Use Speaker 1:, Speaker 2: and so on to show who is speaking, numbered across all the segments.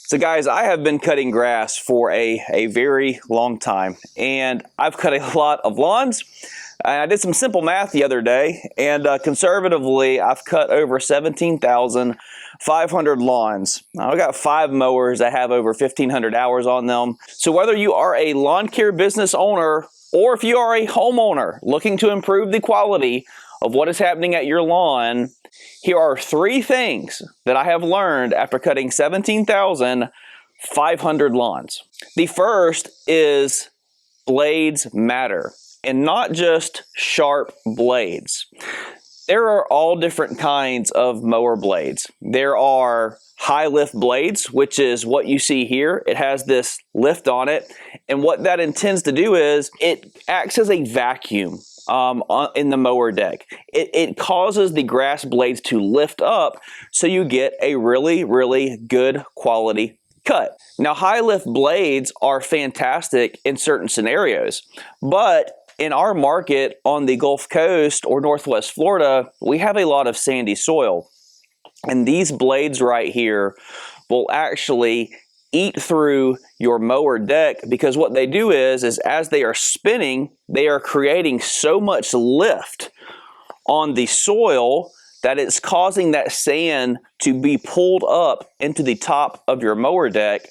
Speaker 1: So guys, I have been cutting grass for a very long time, and I've cut a lot of lawns. I did some simple math the other day, and conservatively, I've cut over 17,500 lawns. Now, I've got 5 mowers that have over 1,500 hours on them. So whether you are a lawn care business owner, or if you are a homeowner looking to improve the quality of what is happening at your lawn, here are 3 things that I have learned after cutting 17,500 lawns. The first is blades matter, and not just sharp blades. There are all different kinds of mower blades. There are high lift blades, which is what you see here. It has this lift on it, and what that intends to do is it acts as a vacuum in the mower deck. It causes the grass blades to lift up so you get a really good quality cut. Now, high lift blades are fantastic in certain scenarios, but in our market on the Gulf Coast or Northwest Florida, we have a lot of sandy soil, and these blades right here will actually eat through your mower deck, because what they do is as they are spinning, they are creating so much lift on the soil that it's causing that sand to be pulled up into the top of your mower deck,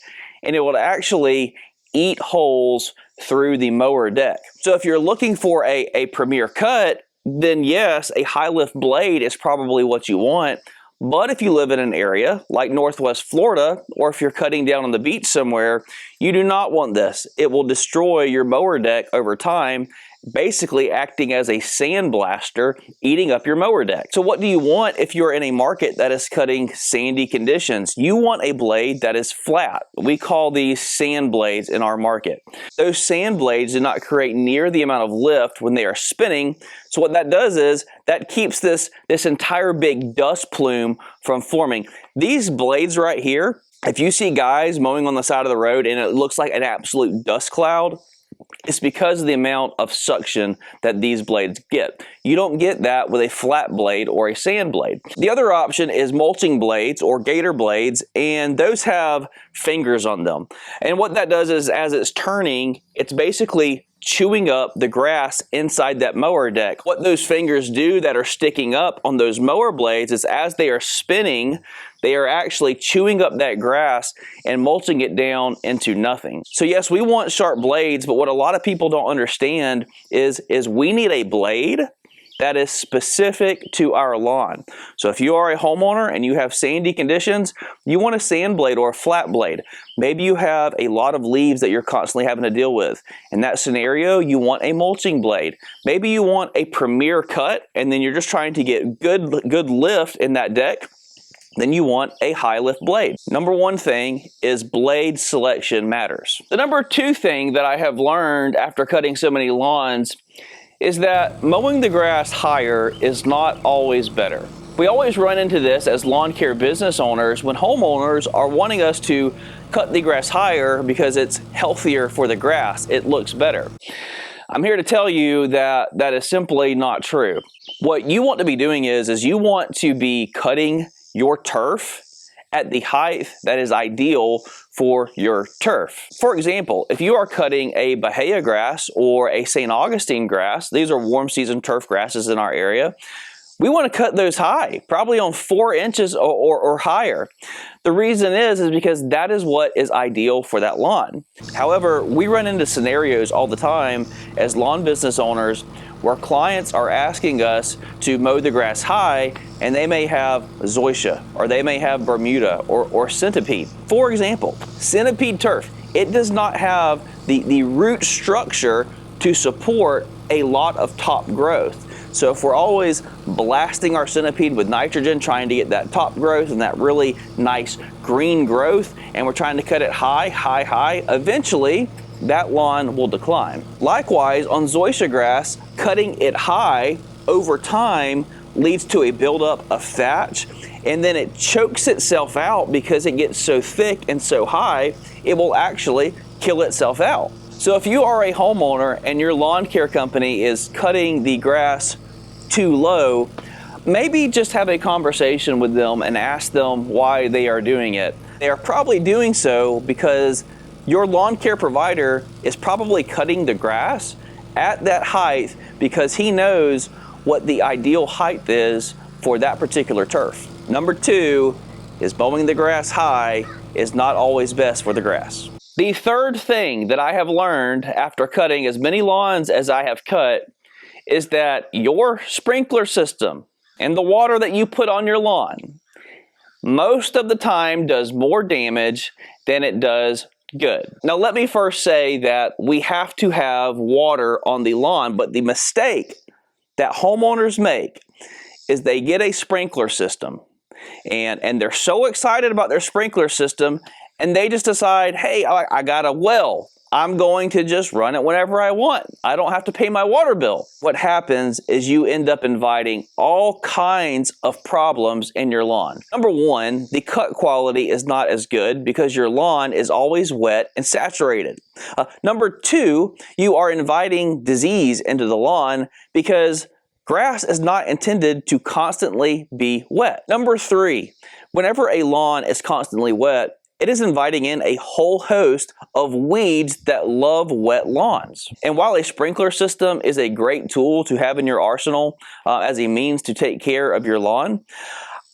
Speaker 1: and it will actually eat holes through the mower deck. So if you're looking for a premier cut, then yes, a high lift blade is probably what you want. But if you live in an area like Northwest Florida, or if you're cutting down on the beach somewhere, you do not want this. It will destroy your mower deck over time, basically acting as a sandblaster, eating up your mower deck. So what do you want if you're in a market that is cutting sandy conditions? You want a blade that is flat. We call these sand blades in our market. Those sand blades do not create near the amount of lift when they are spinning. So what that does is that keeps this entire big dust plume from forming. These blades right here, if you see guys mowing on the side of the road and it looks like an absolute dust cloud, it's because of the amount of suction that these blades get. You don't get that with a flat blade or a sand blade. The other option is mulching blades or gator blades, and those have fingers on them. And what that does is as it's turning, it's basically chewing up the grass inside that mower deck. What those fingers do that are sticking up on those mower blades is as they are spinning, they are actually chewing up that grass and mulching it down into nothing. So yes, we want sharp blades, but what a lot of people don't understand is we need a blade that is specific to our lawn. So if you are a homeowner and you have sandy conditions, you want a sand blade or a flat blade. Maybe you have a lot of leaves that you're constantly having to deal with. In that scenario, you want a mulching blade. Maybe you want a premier cut and then you're just trying to get good lift in that deck. Then you want a high lift blade. Number 1 thing is blade selection matters. The number 2 thing that I have learned after cutting so many lawns is that mowing the grass higher is not always better. We always run into this as lawn care business owners when homeowners are wanting us to cut the grass higher because it's healthier for the grass. It looks better. I'm here to tell you that that is simply not true. What you want to be doing is you want to be cutting your turf at the height that is ideal for your turf. For example, if you are cutting a Bahia grass or a St. Augustine grass, these are warm season turf grasses in our area, we want to cut those high, probably on 4 inches or higher. The reason is because that is what is ideal for that lawn. However, we run into scenarios all the time as lawn business owners where clients are asking us to mow the grass high, and they may have zoysia, or they may have Bermuda, or centipede. For example, centipede turf, it does not have the root structure to support a lot of top growth. So if we're always blasting our centipede with nitrogen, trying to get that top growth and that really nice green growth, and we're trying to cut it high, eventually that lawn will decline. Likewise, on zoysia grass, cutting it high over time leads to a buildup of thatch, and then it chokes itself out because it gets so thick and so high, it will actually kill itself out. So if you are a homeowner and your lawn care company is cutting the grass too low, maybe just have a conversation with them and ask them why they are doing it. They are probably doing so because your lawn care provider is probably cutting the grass at that height because he knows what the ideal height is for that particular turf. Number two is mowing the grass high is not always best for the grass. The third thing that I have learned after cutting as many lawns as I have cut is that your sprinkler system and the water that you put on your lawn most of the time does more damage than it does good. Now let me first say that we have to have water on the lawn, but the mistake that homeowners make is they get a sprinkler system and they're so excited about their sprinkler system and they just decide, hey, I got a well. I'm going to just run it whenever I want. I don't have to pay my water bill. What happens is you end up inviting all kinds of problems in your lawn. Number one, the cut quality is not as good because your lawn is always wet and saturated. Number two, you are inviting disease into the lawn because grass is not intended to constantly be wet. Number three, whenever a lawn is constantly wet, it is inviting in a whole host of weeds that love wet lawns. And while a sprinkler system is a great tool to have in your arsenal as a means to take care of your lawn,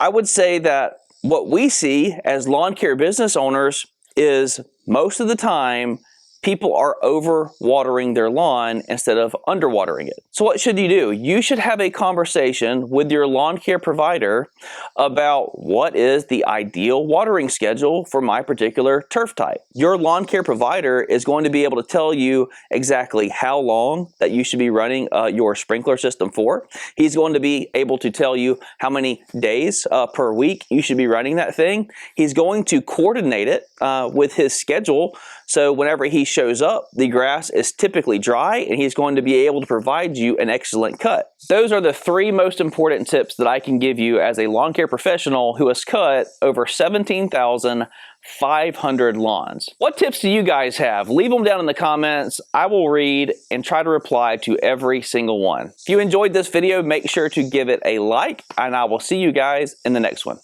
Speaker 1: I would say that what we see as lawn care business owners is most of the time people are over-watering their lawn instead of under-watering it. So what should you do? You should have a conversation with your lawn care provider about what is the ideal watering schedule for my particular turf type. Your lawn care provider is going to be able to tell you exactly how long that you should be running your sprinkler system for. He's going to be able to tell you how many days per week you should be running that thing. He's going to coordinate it with his schedule, so whenever he shows up, the grass is typically dry and he's going to be able to provide you an excellent cut. Those are the three most important tips that I can give you as a lawn care professional who has cut over 17,500 lawns. What tips do you guys have? Leave them down in the comments. I will read and try to reply to every single one. If you enjoyed this video, make sure to give it a like, and I will see you guys in the next one.